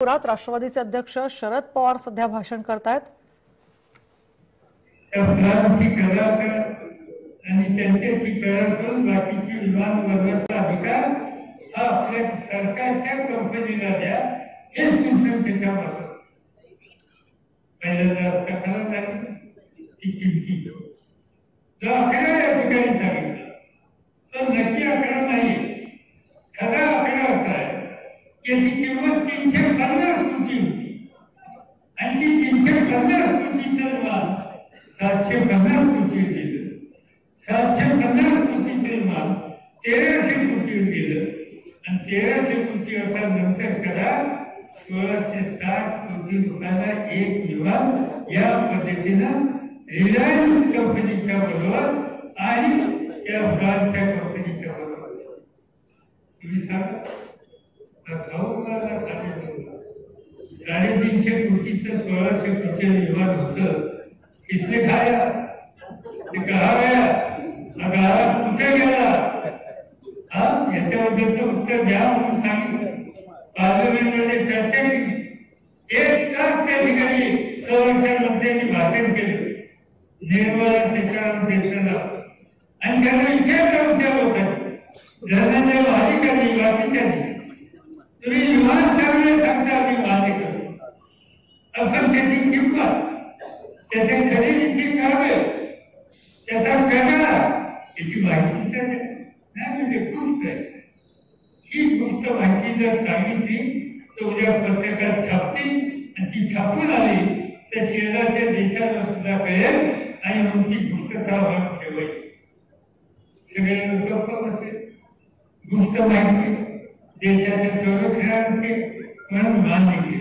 पुरात राष्ट्रवादीचे अध्यक्ष शरद पवार सध्या भाषण करतायत। आणि त्यांच्याशी करार करून बाकीची विमान वगैरेचा अधिकार हा आपल्या सरकारच्या कंपनीला द्या, हे शिवसेनेच्या मत। पहिल्यांदा खरं सांगितलं ती किमती जो आकडा या ठिकाणी सांगितलं तर नक्की आकडा नाही, खरा आकडा असा आहे की याची किंमत 350 कोटी होती आणि ती 350 कोटीचं माल 750 कोटी दिलं, 750 कोटीचे माल 1300 कोटीवर गेलं आणि 1300 कोटी असा नंतर करा 1660 कोटी रुपयाला एक विमान या पद्धतीनं रिलायन्स कंपनीच्या बरोबर आणि त्या फ्रान्सच्या कंपनीच्या बरोबर तुम्ही सांगा 350 कोटीचं 1600 कोटी विमान होतं, किसने खाया, कहा गया, कुठे गेला, याच्याबद्दलचं उत्तर द्या म्हणून सांगितलं। पार्लमेंटमध्ये चर्चा केली, 1 तास त्या ठिकाणी संरक्षण मंत्र्यांनी भाषण केलं निर्मला सीतारामन देताना आणि त्यांना विचारलं होत्या लोकांनी धर्माच्या अधिकारी बाकीच्यांनी तुम्ही विमान चालवणे सांगता आम्ही मान्य करू, आपण त्याची किंमत त्याच्या खरेदीची कागद त्याचा प्रकार याची माहिती नाही म्हणजे गोष्ट आहे। ही गोष्ट माहिती जर सांगितली तर उद्या पत्रकार छापतील आणि ती छापून आली तर शेजारच्या देशाला सुद्धा कळेल आणि मग ती पुस्तका ठेवायची। सगळे लोक बसले, गोष्ट माहिती देशाच्या संरक्षणाचे म्हणून मान्य केली।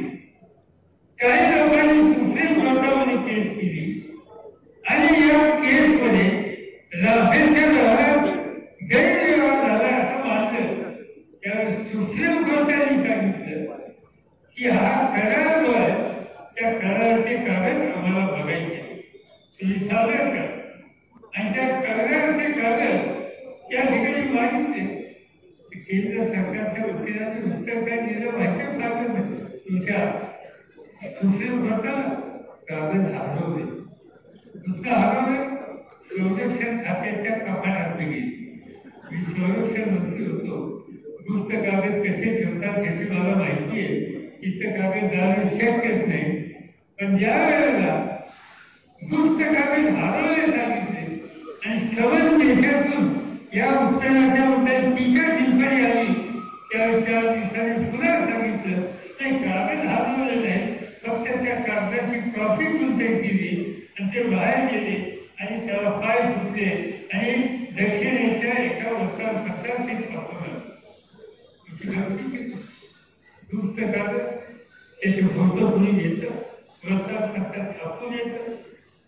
काही लोकांनी सुप्रीम कोर्टामध्ये केस केली आणि या केसमध्ये राफेलच्या व्यवहारात गैरव्यवहार झाला असं मानलं। त्यावेळेस सुप्रीम कोर्टाने सांगितलं की हा करार जो आहे त्या कराराचे कागद आम्हाला बघायचे, तुम्ही सादर करा आणि त्या कराराचे कागद त्या ठिकाणी मागितले। केंद्र सरकारच्या वकिलांनी उत्तर काय दिलं माहिती कागद तुमच्या सुप्रीम कोर्टाला कागद हरवले, दुसरं हरवले संरक्षण खात्याच्या कपाटात गेली। मी संरक्षण मंत्री होतो, दुष्ट कागद कसे ठेवतात याची मला माहिती आहे, इथं कागद जाणं शक्यच नाही। पण ज्या वेळेला दुष्ट कागद हरवले सांगितले आणि सवन देशातून या उत्तराच्या बद्दल टीका टिप्पणी आली त्यावेळेस 4 दिवसांनी पुन्हा सांगितलं ते कागद हरवले नाही, फक्त त्या कागदाची कॉपी कुठे दिली आणि ते बाहेर गेले आणि त्याला पाय फुटले आणि दक्षिणेच्या एका वृत्तपत्रात ते छापवलं। दुष्ट कागद त्याचे फोटो कुणी घेतं, वृत्तपत्रात छापून येतं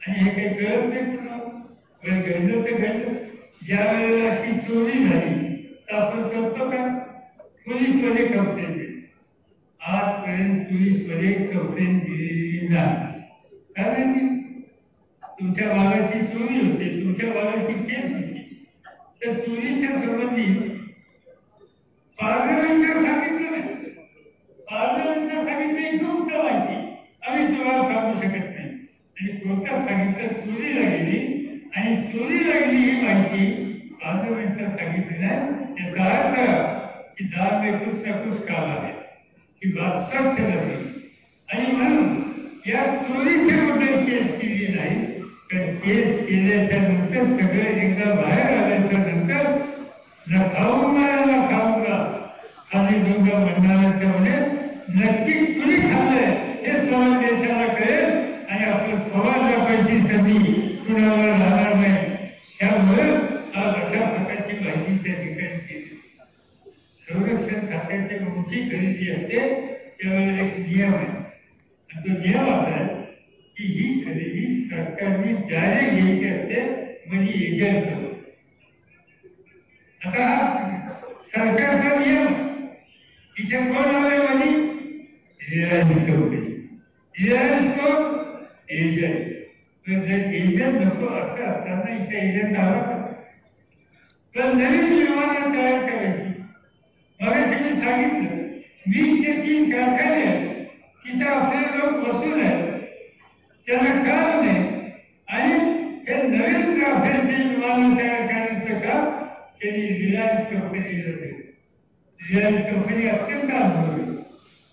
आणि हे काही कळत नाही पुन्हा घडलं तर घडलं। ज्या वेळेला अशी चोरी झाली तर आपण करतो का पोलीसमध्ये कंप्लेंट दिली, आजपर्यंत पोलीसमध्ये कंप्लेंट दिलेली नाही, कारण तुमच्या भागाची चोरी होते, तुमच्या भागाची केस होती, तर चोरीच्या संबंधी पार्लमेंटला सांगितलं नाही, पार्लमेंटला सांगितलं गुप्त माहिती आम्ही तुम्हाला सांगू शकत नाही आणि कोर्टात सांगितलं चोरीला गेली आणि चोरीला गेली ही माहिती पार्लमेंटला सांगितली नाही। याचा अर्थ की दार में कुछ ना कुछ काला है की बात सच नव्हती आणि म्हणून या चोरीच्या बद्दल केस केली नाही, तर केस केल्याच्या नंतर सगळे एकदा बाहेर आल्याच्या नंतर न खाऊंगा आणि दोघा म्हणणाऱ्याच्या मध्ये नक्की कुणी खाल्लंय हे सर्व देशाला कळेल आणि आपण थोडा पैसे संधी कुणाला राहणार नाही। त्यामुळे आज अशा प्रकारची माहिती त्या ठिकाणी केली। संरक्षण खात्याची मोठी खरेदी असते त्यावेळेला एक नियम आहे आणि तो नियम असा आहे की ही खरेदी सरकारने जारी घ्यायची असते म्हणजे एजंट करून। आता हा सरकारचा नियम तिच्या कोण आलाय माझी रिलायन्स कंपनी, रिलायन्स कोण एजंट, एजंट नको असं असताना इथे एजंट आला पण नवीन विमानं तयार करायची। मगाशी मी सांगितलं 20 ते 3 कारखाने या कंपनी अत्यंत अनुभवी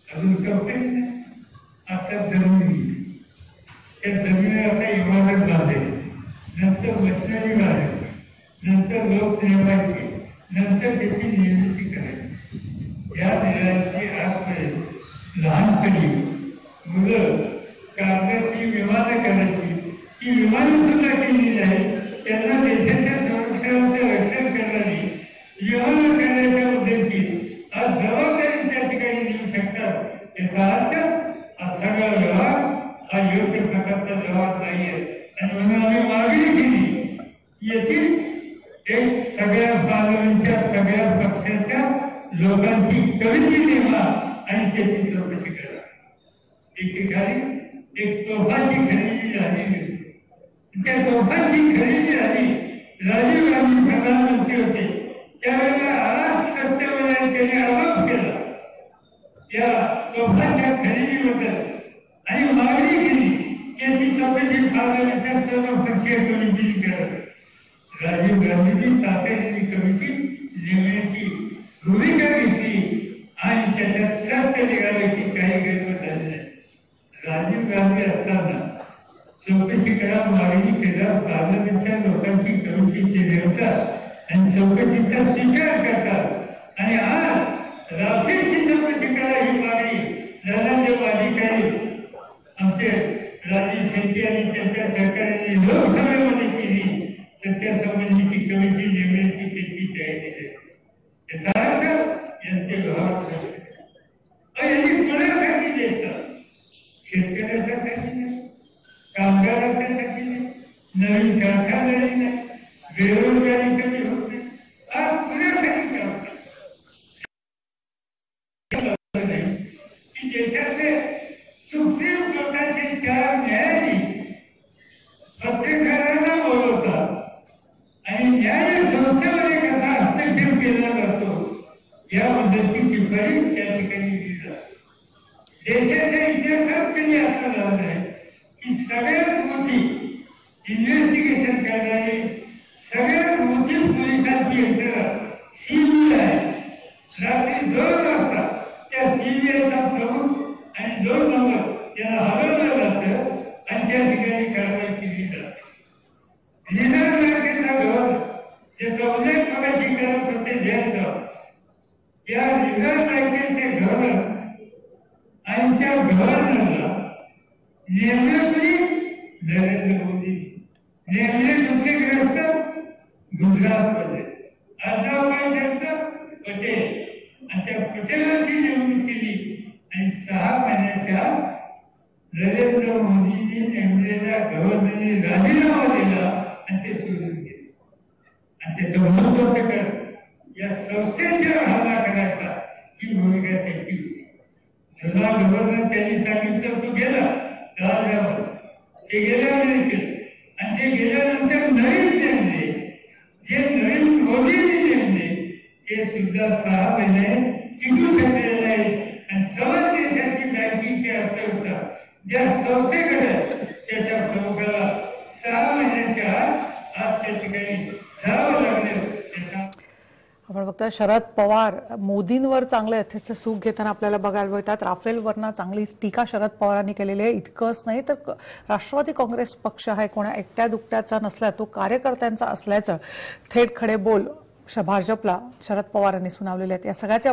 अजून कंपनी आता जमिनी त्या जमिनीवर आता इमारत बांधेल, नंतर मशिनरी बांधेल, नंतर लोक नेमायचे, नंतर त्याची निर्मिती करायची. या देशाची आजपर्यंत लहानपणी मुलं कागदाची विमानं करायची, ती विमानं सुद्धा केलेली आहेत. त्यांना देशाच्या संरक्षणाचं रक्षण करणारी विमानं करण्याच्या मुद्द्याची आज जबाबदारी त्या ठिकाणी देऊ शकतात. याचा अर्थ हा सगळा व्यवहार हा योग्य प्रकारचा व्यवहार नाहीये आणि म्हणून आम्ही मागणी केली याची एक सगळ्या पार्लमेंटच्या सगळ्या पक्षाच्या लोकांची कमिटी नेमा आणि त्याची चौकशी करा. एकेकाळी एक तोफाची खरेदी झाली, त्या तोफाची खरेदी झाली. राजीव गांधी प्रधानमंत्री होते त्यावेळेला आज सत्तेवर आरोप केला या तोफांच्या खरेदीबद्दल आणि मागणी केली त्याची चौकशी पार्लमेंटच्या सर्व पक्षीय कमिटीने करावी. राजीव गांधींनी तातडीने कमिटी नेमण्याची भूमिका घेतली आणि त्याच्यात सत्य निघाले की काही गैरसमज झाले नाही. राजीव गांधी असताना चौकशी करा मागणी केला, पार्लमेंटच्या लोकांची कमिटीचे नेमतात आणि चौकशीचा स्वीकार करतात आणि आज राफेलची चौकशी करा ही मागणी धनंजय अधिकारी आमचे राजीव शेट्टी आणि त्यांच्या सरकारने लोकसभेमध्ये केली तर त्या संबंधीची कमिटी नेमण्याची त्याची तयारी आहे. याचा अर्थ यांचे व्यवहार यांनी कोणासाठी देतात? शेतकऱ्यासाठी नाही, कामगारांसाठी नाही, नवीन कारखानदारी नाही, बेरोजगारी कमी होत नाही. आज पुण्यासाठी काम की देशातले सुप्रीम कोर्टाचे 4 न्यायाधीश पत्रकारांना बोलवतात आणि न्याय संस्थेमध्ये कसा हस्तक्षेप केला जातो याबद्दलची टिप्पणी त्या ठिकाणी दिली जाते. देशाच्या इतिहासात कधी असं झालं नाही की सगळ्यात मोठी इन्व्हेस्टिगेशन करणारी सगळ्यात मोठी पोलिसांची यंत्रणा सीबीआय रात्री 2 वाजता त्या सीबीआयचा प्रमुख आणि 2 नंबर त्याला हलवलं जातं आणि त्या ठिकाणी कारवाई केली जाते. रिझर्व्ह बँकेचा गव्हर्नर ज्याचा उल्लेख मगाशी करत होते ज्यांचा या रिझर्व्ह बँकेचे गव्हर्नर आणि त्या गव्हर्नरला नेमले नरेंद्र मोदी, नेमले दुसरेग्रस्त गुजरातमध्ये आजराबाई त्यांचं पटेल आणि त्या पटेलांची नेमणूक केली आणि 6 महिन्याच्या नरेंद्र मोदींनी नेमलेल्या गव्हर्नरने राजीनामा दिला आणि ते सोडून गेले आणि त्याचं महत्वाचं कर या संस्थेच्या हल्ला करायचा ही भूमिका त्यांची होती. जुना गव्हर्नर त्यांनी सांगितलं तू गेला राजभवन, ते गेल्यावर केलं आणि ते गेल्यानंतर नवीन नेमले, जे नवीन मोदींनी नेमले ते सुद्धा 6 महिने टिकू शकलेले नाहीत आणि सर्व देशाची बँकिंगची अर्थव्यवस्था ज्या संस्थेकडे त्याच्या प्रमुखाला 6 महिन्याच्या आत आज त्या ठिकाणी जावं लागलं. आपण बघता शरद पवार मोदींवर चांगले यथेच्छ सूख घेताना आपल्याला बघायला मिळतात. राफेलवरनं चांगली टीका शरद पवारांनी केलेली आहे. इतकंच नाही तर राष्ट्रवादी काँग्रेस पक्ष हा कोणा एकट्या दुकट्याचा नसला, तो कार्यकर्त्यांचा असल्याचं थेट खडे बोल भाजपला शरद पवारांनी सुनावलेले आहेत. या सगळ्याचे